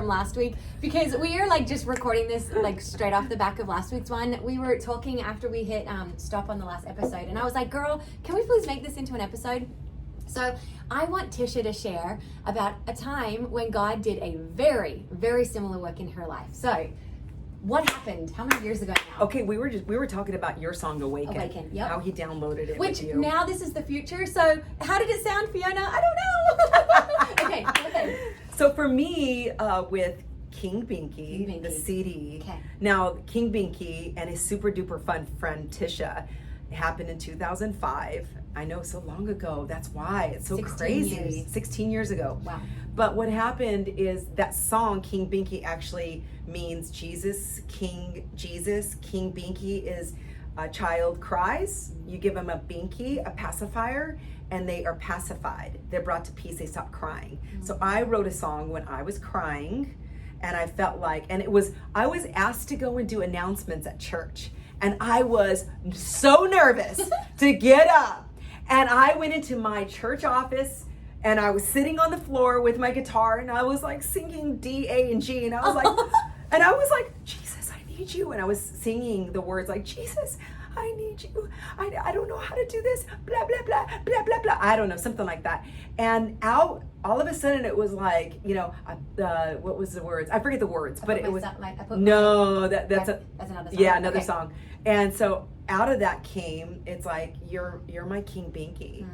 last week, because we are like just recording this like straight off the back of last week's one. We were talking after we hit stop on the last episode, and I was like, girl, can we please make this into an episode? So I want Tisha to share about a time when God did a very, very similar work in her life. So what happened? How many years ago now? Okay, we were talking about your song Awaken. Yep. How he downloaded it Which with you. now this is the future. So how did it sound, Fiona? I don't know. Okay. So for me, with King Binky, the CD. Okay. Now King Binky and his super duper fun friend Tisha happened in 2005. I know, so long ago. That's why it's so 16 crazy. years. 16 years ago. Wow. But what happened is that song King Binky actually means Jesus. King Binky is a child cries. You give them a binky, a pacifier, and they are pacified. They're brought to peace. They stop crying. Mm-hmm. So I wrote a song when I was crying, and I felt like, I was asked to go and do announcements at church, and I was so nervous to get up. And I went into my church office, and I was sitting on the floor with my guitar, and I was like singing D, A, and G, and I was like, Jesus, I need you. And I was singing the words like, Jesus, I need you. I don't know how to do this. Blah, blah, blah, blah, blah, blah. I don't know, something like that. And all of a sudden it was like, what was the words? I forget the words, but it was, that's another song. Yeah, another song. And so out of that came, it's like, you're my King Binky.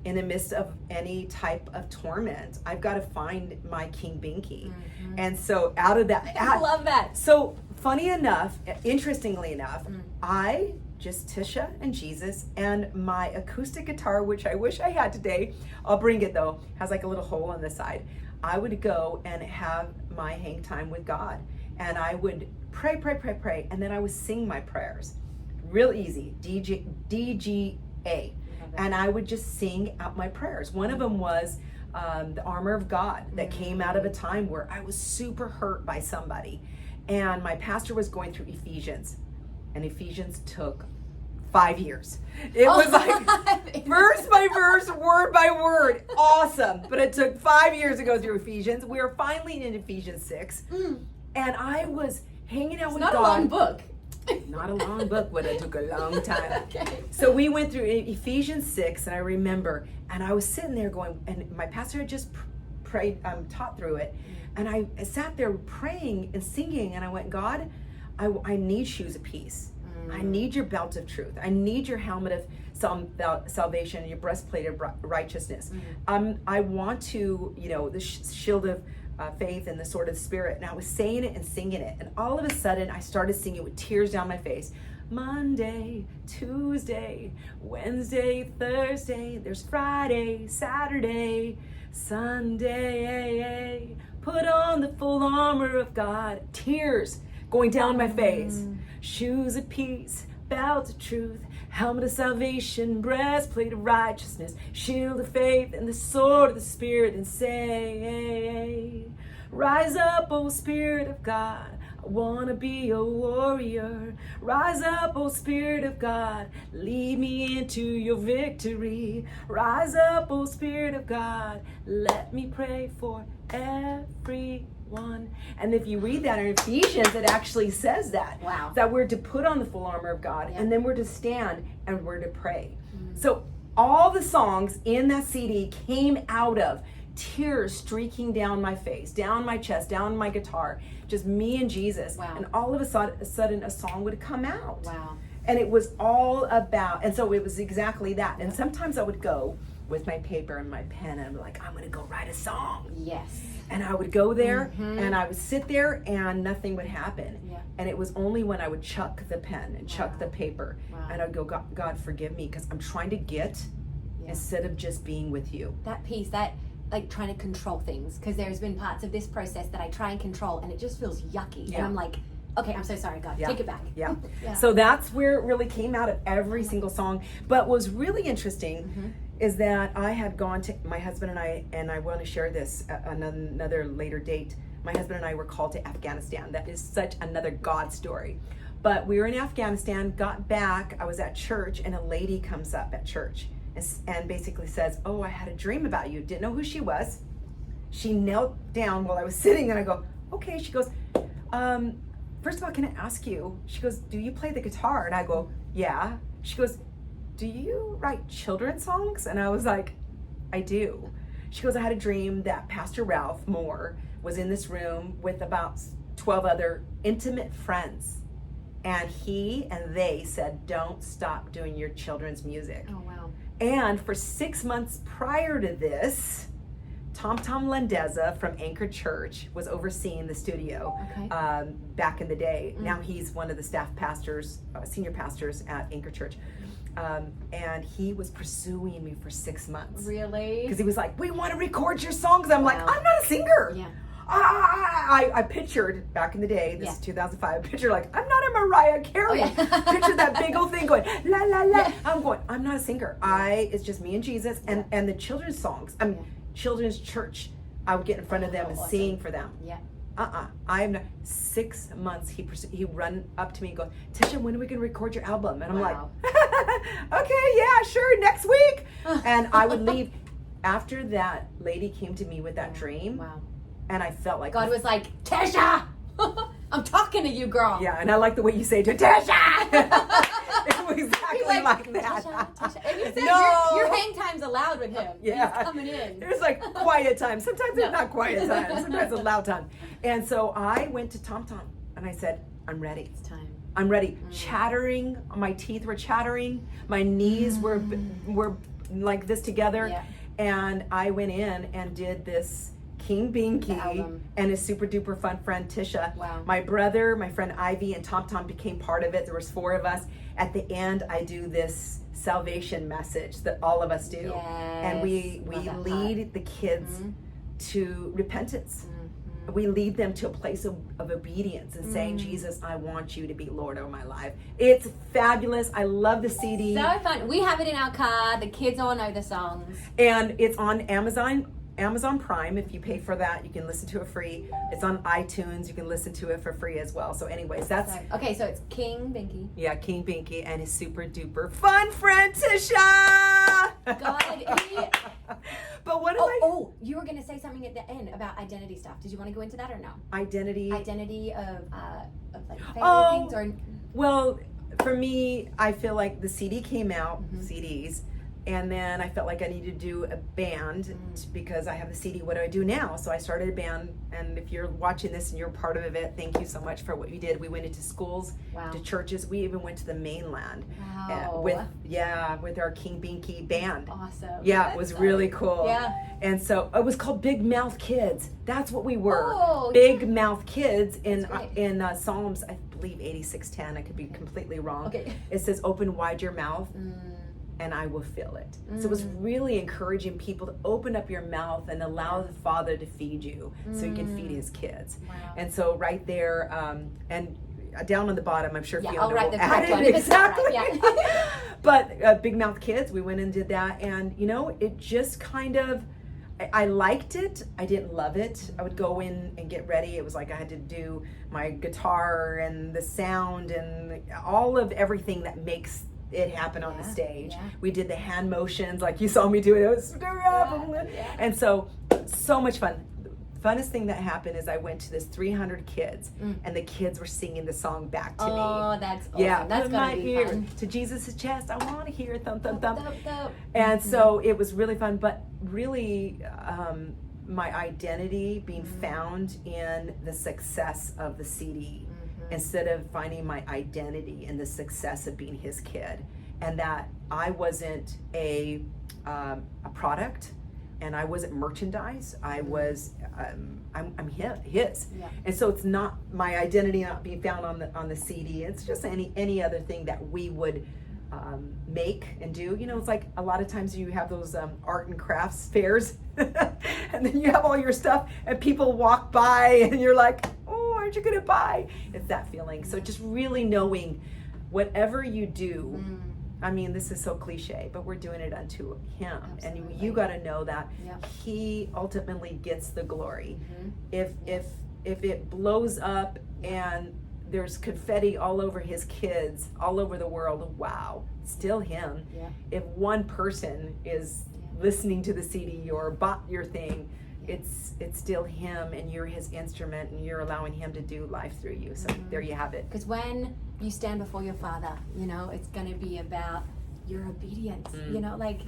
In the midst of any type of torment, I've got to find my King Binky. Mm-hmm. And so out of that, I love that. So funny enough, interestingly enough, I just Tisha and Jesus and my acoustic guitar, which I wish I had today. I'll bring it though. Has like a little hole on the side. I would go and have my hang time with God, and I would pray, and then I would sing my prayers. Real easy, DGA. And I would just sing out my prayers. One of them was the armor of God that came out of a time where I was super hurt by somebody. And my pastor was going through Ephesians. And Ephesians took 5 years. It was like verse by verse, word by word. Awesome. But it took 5 years to go through Ephesians. We were finally in Ephesians 6. And I was hanging out with God. It's not a long book. Not a long book, but it took a long time. Okay. So we went through Ephesians 6, and I remember, and I was sitting there going, and my pastor had just taught through it, and I sat there praying and singing, and I went, God, I need shoes of peace. I need your belt of truth. I need your helmet of salvation and your breastplate of righteousness. I want to, the shield of faith and the sword of the Spirit. And I was saying it and singing it. And all of a sudden, I started singing with tears down my face. Monday, Tuesday, Wednesday, Thursday, there's Friday, Saturday, Sunday. Put on the full armor of God. Tears going down my face. Shoes of peace, belt of truth, helmet of salvation, breastplate of righteousness, shield of faith, and the sword of the Spirit, and say, rise up, O Spirit of God. I want to be a warrior. Rise up, O Spirit of God. Lead me into your victory. Rise up, O Spirit of God. Let me pray for everyone. And if you read that in Ephesians, it actually says that. Wow. That we're to put on the full armor of God, and then we're to stand and we're to pray. So all the songs in that CD came out of tears streaking down my face, down my chest, down my guitar, just me and Jesus. Wow. And all of a sudden a song would come out. Wow. And it was all about, and so it was exactly that. And sometimes I would go with my paper and my pen, and I'm like, I'm going to go write a song. Yes. And I would go there, and I would sit there, and nothing would happen. Yeah. And it was only when I would chuck the pen and chuck the paper, and I'd go, God, forgive me, because I'm trying to get instead of just being with you. That piece, that like trying to control things, because there's been parts of this process that I try and control, and it just feels yucky. And I'm like, okay, I'm so sorry, God. Take it back. Yeah. So that's where it really came out of every single song. But what was really interesting is that I had gone to, my husband and I want to share this another later date. My husband and I were called to Afghanistan. That is such another God story. But we were in Afghanistan, got back, I was at church, and a lady comes up at church and basically says, oh, I had a dream about you. Didn't know who she was. she knelt down while I was sitting, and I go, okay. She goes, first of all, can I ask you? She goes, do you play the guitar? And I go, yeah. She goes, do you write children's songs? And I was like, I do. She goes, I had a dream that Pastor Ralph Moore was in this room with about 12 other intimate friends. And he and they said, don't stop doing your children's music. Oh, wow. And for 6 months prior to this, Tom Landeza from Anchor Church was overseeing the studio back in the day. Now he's one of the staff pastors, senior pastors at Anchor Church. And he was pursuing me for 6 months. Really? Because he was like, we want to record your songs. I'm like, I'm not a singer. Yeah. I pictured back in the day, this is 2005, I pictured like, I'm not a Mariah Carey. Pictured that big old thing going, la, la, la. Yeah. I'm going, I'm not a singer. It's just me and Jesus and the children's songs. Children's church. I would get in front of them and sing for them. Yeah. I'm not. 6 months he run up to me and go, Tisha, when are we going to record your album? And I'm like, okay, yeah, sure, next week. And I would leave. After that lady came to me with that dream. Wow. And I felt like God was like, Tisha, I'm talking to you, girl. Yeah, and I like the way you say to Tisha. It was exactly like that. Tisha. And you said No. your hang time's allowed with him. Yeah. He's coming in. There's like quiet time. Sometimes it's not quiet time. Sometimes it's loud time. And so I went to Tom and I said, I'm ready. It's time. I'm ready. Chattering, my teeth were chattering, my knees were like this together. Yeah. And I went in and did this King Binky and his super duper fun friend Tisha. Wow. My brother, my friend Ivy, and Tom became part of it. There was 4 of us. At the end, I do this salvation message that all of us do. Yes. And we lead the kids to repentance. We lead them to a place of obedience and saying, Jesus, I want you to be Lord of my life. It's fabulous. I love the CD. So fun. We have it in our car. The kids all know the songs. And it's on Amazon Prime. If you pay for that, you can listen to it free. It's on iTunes. You can listen to it for free as well. So anyways, that's... So it's King Binky. Yeah, King Binky and his super duper fun friend, Tisha! God, But what you were going to say something at the end about identity stuff. Did you want to go into that or no? Identity of like favorite things or... Well, for me, I feel like the CD came out, CDs, and then I felt like I needed to do a band because I have the CD. What do I do now? So I started a band, and if you're watching this and you're part of it, thank you so much for what you did. We went into schools, to churches. We even went to the mainland with our King Binky band. Awesome. Yeah, it was really cool. Yeah. And so it was called Big Mouth Kids. That's what we were. Oh, Big Mouth Kids in Psalms, I believe 86:10. I could be completely wrong. Okay. It says, "Open wide your mouth." And I will fill it. So it was really encouraging people to open up your mouth and allow the Father to feed you so you can feed his kids. Wow. And so right there, and down on the bottom, I'm sure Fiona I'll write will the add correct one. it. Exactly. Yeah. But Big Mouth Kids, we went and did that. And, it just kind of, I liked it. I didn't love it. I would go in and get ready. It was like I had to do my guitar and the sound and all of everything that makes it happened on the stage. We did the hand motions like you saw me do it. It was and so much fun. The funnest thing that happened is I went to this 300 kids and the kids were singing the song back to me. Oh, that's awesome. Yeah, That's my ear fun. to Jesus' chest. I want to hear thump thump thump. Dope. And so it was really fun, but really my identity being found in the success of the CD. Instead of finding my identity in the success of being his kid, and that I wasn't a product, and I wasn't merchandise. I was I'm his, and so it's not my identity not being found on the CD. It's just any other thing that we would make and do. It's like a lot of times you have those art and crafts fairs, and then you have all your stuff, and people walk by, and you're like, aren't you gonna buy? It's that feeling. So just really knowing whatever you do, I mean, this is so cliche, but we're doing it unto him. Absolutely. And you got to know that he ultimately gets the glory. If it blows up and there's confetti all over his kids all over the world, wow, still him. If one person is listening to the CD or bought your thing, it's still him, and you're his instrument, and you're allowing him to do life through you. So there you have it. Because when you stand before your Father, you know, it's going to be about your obedience. You know, like,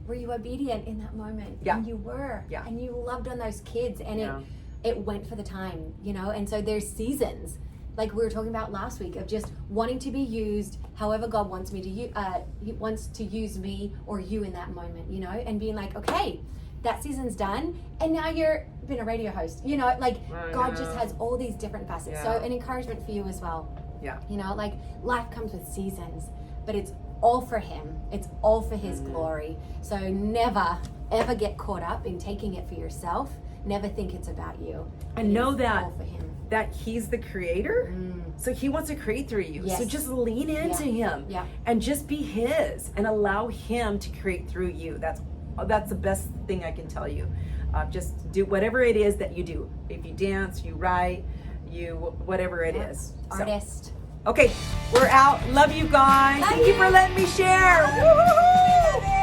were you obedient in that moment? Yeah. And you were. Yeah. And you loved on those kids, and Yeah. it went for the time, you know. And so there's seasons, like we were talking about last week, of just wanting to be used however God wants me to he wants to use me or you in that moment, you know, and being like, okay, that season's done, and now you're been a radio host, you know, like God just has all these different facets. So an encouragement for you as well. Yeah. You know, like life comes with seasons, but it's all for him. It's all for his glory. So never ever get caught up in taking it for yourself. Never think it's about you. And know that all for him. That he's the creator, so he wants to create through you. Yes. So just lean into him, and just be his, and allow him to create through you. That's the best thing I can tell you. Just do whatever it is that you do. If you dance, you write, you whatever it is. Artist. So, okay, we're out. Love you guys. Thank you for letting me share. Woo-hoo-hoo!